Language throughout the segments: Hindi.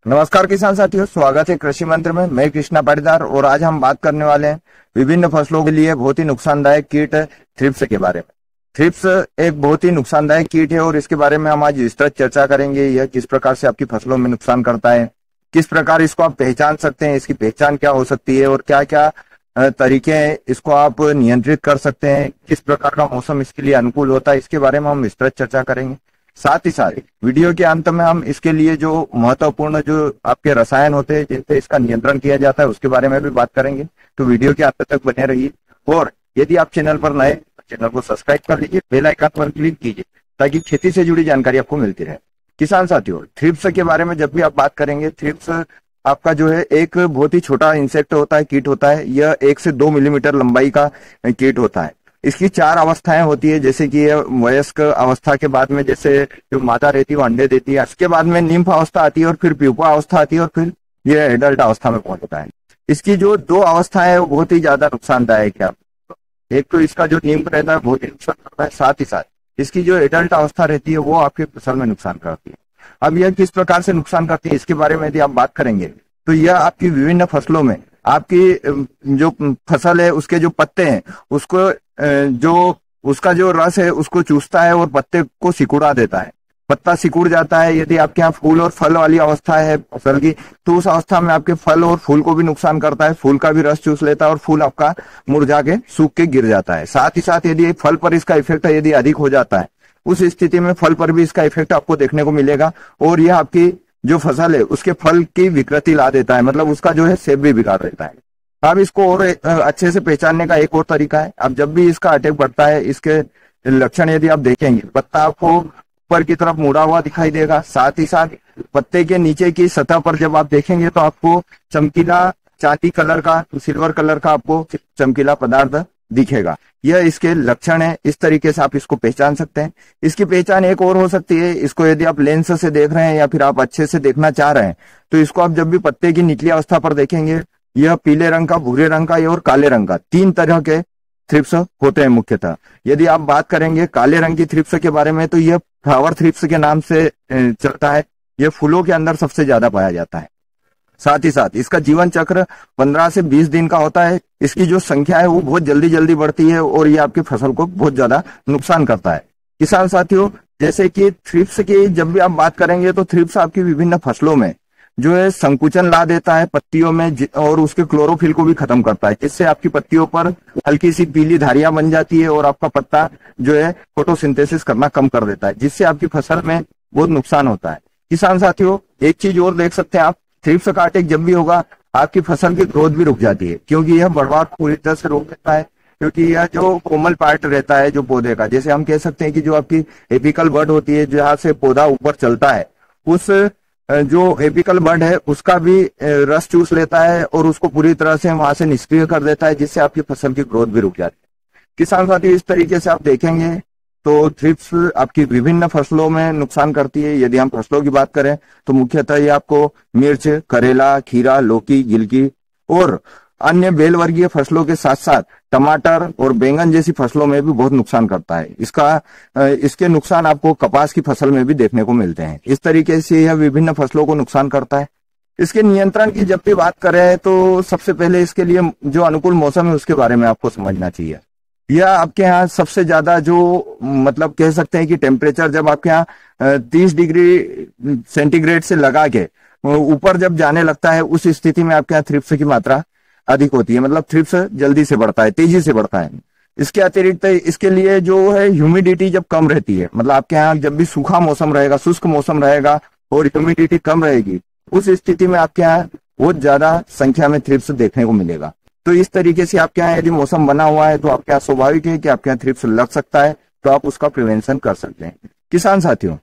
नमस्कार किसान साथियों, स्वागत है कृषि मंत्र में। मैं कृष्णा पाटीदार और आज हम बात करने वाले हैं विभिन्न फसलों के लिए बहुत ही नुकसानदायक कीट थ्रिप्स के बारे में। थ्रिप्स एक बहुत ही नुकसानदायक कीट है और इसके बारे में हम आज विस्तृत चर्चा करेंगे। यह किस प्रकार से आपकी फसलों में नुकसान करता है, किस प्रकार इसको आप पहचान सकते हैं, इसकी पहचान क्या हो सकती है और क्या क्या तरीके हैं इसको आप नियंत्रित कर सकते हैं, किस प्रकार का मौसम इसके लिए अनुकूल होता है, इसके बारे में हम विस्तृत चर्चा करेंगे। साथ ही साथ वीडियो के अंत में हम इसके लिए जो महत्वपूर्ण जो आपके रसायन होते हैं जिनसे इसका नियंत्रण किया जाता है उसके बारे में भी बात करेंगे। तो वीडियो के अंत तक बने रहिए और यदि आप चैनल पर नए तो चैनल को सब्सक्राइब कर लीजिए, बेल आइकन पर क्लिक कीजिए ताकि खेती से जुड़ी जानकारी आपको मिलती रहे। किसान साथियों, थ्रिप्स के बारे में जब भी आप बात करेंगे, थ्रिप्स आपका जो है एक बहुत ही छोटा इंसेक्ट होता है, कीट होता है। यह 1 से 2 मिलीमीटर लंबाई का कीट होता है। इसकी 4 अवस्थाएं होती है, जैसे कि ये वयस्क अवस्था के बाद में जैसे जो मादा रहती है वो अंडे देती है, इसके बाद में निम्फ अवस्था आती है और फिर प्यूपा अवस्था आती है और फिर ये एडल्ट अवस्था में पहुंचता है। इसकी जो 2 अवस्थाएं है वो बहुत ही ज्यादा नुकसानदायक है। एक तो इसका जो निम्फ रहता है बहुत ही नुकसान करता है, साथ ही साथ इसकी जो एडल्ट अवस्था रहती है वो आपकी फसल में नुकसान करती है। अब यह किस प्रकार से नुकसान करती है इसके बारे में यदि आप बात करेंगे तो यह आपकी विभिन्न फसलों में आपकी जो फसल है उसके जो पत्ते हैं उसको जो उसका जो रस है उसको चूसता है और पत्ते को सिकुड़ा देता है। पत्ता सिकुड़ जाता है। यदि आपके यहाँ फूल और फल वाली अवस्था है फसल की तो उस अवस्था में आपके फल और फूल को भी नुकसान करता है। फूल का भी रस चूस लेता है और फूल आपका मुरझा के सूख के गिर जाता है। साथ ही साथ यदि फल पर इसका इफेक्ट यदि अधिक हो जाता है उस स्थिति में फल पर भी इसका इफेक्ट आपको देखने को मिलेगा और यह आपकी जो फसल है उसके फल की विकृति ला देता है, मतलब उसका जो है शेप भी बिगाड़ देता है। अब इसको और अच्छे से पहचानने का एक और तरीका है। अब जब भी इसका अटैक बढ़ता है इसके लक्षण यदि आप देखेंगे, पत्ता आपको ऊपर की तरफ मुड़ा हुआ दिखाई देगा। साथ ही साथ पत्ते के नीचे की सतह पर जब आप देखेंगे तो आपको चमकीला चांदी कलर का, सिल्वर कलर का आपको चमकीला पदार्थ दिखेगा। यह इसके लक्षण है। इस तरीके से आप इसको पहचान सकते हैं। इसकी पहचान एक और हो सकती है, इसको यदि आप लेंस से देख रहे हैं या फिर आप अच्छे से देखना चाह रहे हैं तो इसको आप जब भी पत्ते की निचली अवस्था पर देखेंगे, यह पीले रंग का, भूरे रंग का और काले रंग का 3 तरह के थ्रिप्स होते हैं मुख्यतः। यदि आप बात करेंगे काले रंग की थ्रिप्स के बारे में तो यह फ्लावर थ्रिप्स के नाम से चलता है। यह फूलों के अंदर सबसे ज्यादा पाया जाता है। साथ ही साथ इसका जीवन चक्र 15 से 20 दिन का होता है। इसकी जो संख्या है वो बहुत जल्दी जल्दी बढ़ती है और ये आपकी फसल को बहुत ज्यादा नुकसान करता है। किसान साथियों, जैसे कि थ्रिप्स की जब भी आप बात करेंगे तो थ्रिप्स आपकी विभिन्न फसलों में जो है संकुचन ला देता है पत्तियों में और उसके क्लोरोफिल को भी खत्म करता है, जिससे आपकी पत्तियों पर हल्की सी पीली धारियां बन जाती है और आपका पत्ता जो है फोटोसिंथेसिस करना कम कर देता है, जिससे आपकी फसल में बहुत नुकसान होता है। किसान साथियों, एक चीज और देख सकते हैं आप, थ्रिप्स का अटैक जब भी होगा आपकी फसल की ग्रोथ भी रुक जाती है, क्योंकि यह बढ़वार पूरी तरह से रोक देता है। क्योंकि यह जो कोमल पार्ट रहता है जो पौधे का, जैसे हम कह सकते हैं कि जो आपकी एपिकल बड होती है जहां से पौधा ऊपर चलता है, उस जो एपिकल बड है उसका भी रस चूस लेता है और उसको पूरी तरह से वहां से निष्क्रिय कर देता है, जिससे आपकी फसल की ग्रोथ भी रुक जाती है। किसान साथी, इस तरीके से आप देखेंगे तो थ्रिप्स आपकी विभिन्न फसलों में नुकसान करती है। यदि हम फसलों की बात करें तो मुख्यतः ये आपको मिर्च, करेला, खीरा, लौकी, गिलकी और अन्य बेल वर्गीय फसलों के साथ साथ टमाटर और बैंगन जैसी फसलों में भी बहुत नुकसान करता है। इसके नुकसान आपको कपास की फसल में भी देखने को मिलते हैं। इस तरीके से यह विभिन्न फसलों को नुकसान करता है। इसके नियंत्रण की जब भी बात करें तो सबसे पहले इसके लिए जो अनुकूल मौसम है उसके बारे में आपको समझना चाहिए। यह आपके यहाँ सबसे ज्यादा जो मतलब कह सकते हैं कि टेम्परेचर जब आपके यहाँ 30 डिग्री सेंटीग्रेड से लगा के ऊपर जब जाने लगता है उस स्थिति में आपके यहाँ थ्रिप्स की मात्रा अधिक होती है, मतलब थ्रिप्स जल्दी से बढ़ता है, तेजी से बढ़ता है। इसके अतिरिक्त इसके लिए जो है ह्यूमिडिटी जब कम रहती है, मतलब आपके यहाँ जब भी सूखा मौसम रहेगा, शुष्क मौसम रहेगा और ह्यूमिडिटी कम रहेगी, उस स्थिति में आपके यहाँ बहुत ज्यादा संख्या में थ्रिप्स देखने को मिलेगा। तो इस तरीके से आपके यहाँ यदि मौसम बना हुआ है तो आपके यहाँ स्वाभाविक है कि आपके यहाँ थ्रिप्स लग सकता है, तो आप उसका प्रिवेंशन कर सकते हैं। किसान साथियों,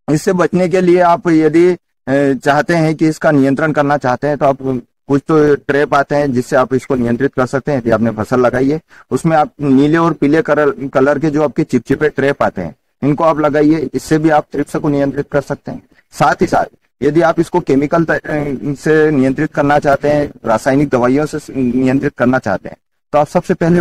इससे बचने के लिए आप यदि चाहते हैं कि इसका नियंत्रण करना चाहते हैं तो आप कुछ तो ट्रैप आते हैं जिससे आप इसको नियंत्रित कर सकते हैं। यदि आपने फसल लगाई है उसमें आप नीले और पीले कलर के जो आपके चिपचिपे ट्रैप आते हैं इनको आप लगाइए, इससे भी आप थ्रिप्स को नियंत्रित कर सकते हैं। साथ ही साथ यदि आप इसको केमिकल से नियंत्रित करना चाहते हैं, रासायनिक दवाइयों से नियंत्रित करना चाहते हैं, तो आप सबसे पहले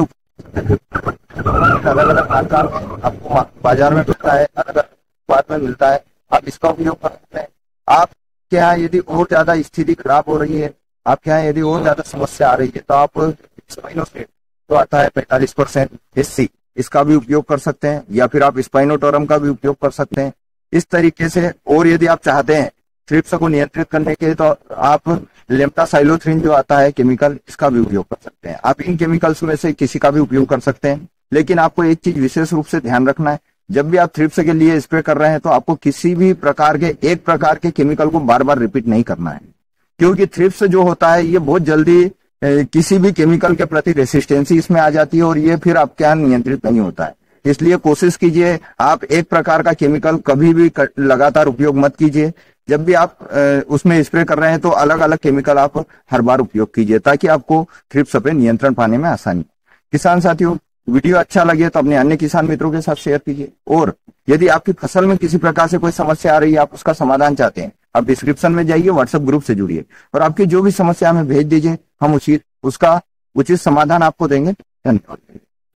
अलग अलग आकार आपको बाजार में मिलता है, अलग अलग बात में मिलता है, आप इसका उपयोग कर सकते हैं। आप आपके यहाँ यदि और ज्यादा स्थिति खराब हो रही है, आपके यहाँ यदि और ज्यादा समस्या आ रही है, तो आप स्पाइनोसेट जो आता है 45% HC, इसका भी उपयोग कर सकते हैं, या फिर आप स्पाइनोटोरम का भी उपयोग कर सकते हैं इस तरीके से। और यदि आप चाहते हैं थ्रिप्स को नियंत्रित करने के लिए, तो आप लेप्टासाइलोथ्रिन जो आता है केमिकल, इसका भी उपयोग कर सकते हैं। आप इन केमिकल्स में से किसी का भी उपयोग कर सकते हैं, लेकिन आपको एक चीज विशेष रूप से ध्यान रखना है, जब भी आप थ्रिप्स के लिए स्प्रे कर रहे हैं तो आपको किसी भी प्रकार के एक प्रकार के केमिकल को बार बार रिपीट नहीं करना है, क्योंकि थ्रिप्स जो होता है ये बहुत जल्दी किसी भी केमिकल के प्रति रेसिस्टेंसी इसमें आ जाती है और ये फिर आपके यहाँ नियंत्रित नहीं होता है। इसलिए कोशिश कीजिए आप एक प्रकार का केमिकल कभी भी लगातार उपयोग मत कीजिए। जब भी आप उसमें स्प्रे कर रहे हैं तो अलग अलग केमिकल आप हर बार उपयोग कीजिए, ताकि आपको थ्रिप्स पे नियंत्रण पाने में आसानी। किसान साथियों, वीडियो अच्छा लगे तो अपने अन्य किसान मित्रों के साथ शेयर कीजिए, और यदि आपकी फसल में किसी प्रकार से कोई समस्या आ रही है, आप उसका समाधान चाहते हैं, आप डिस्क्रिप्शन में जाइए, व्हाट्सएप ग्रुप से जुड़िए और आपकी जो भी समस्या हमें भेज दीजिए, हम उसका उचित समाधान आपको देंगे। धन्यवाद।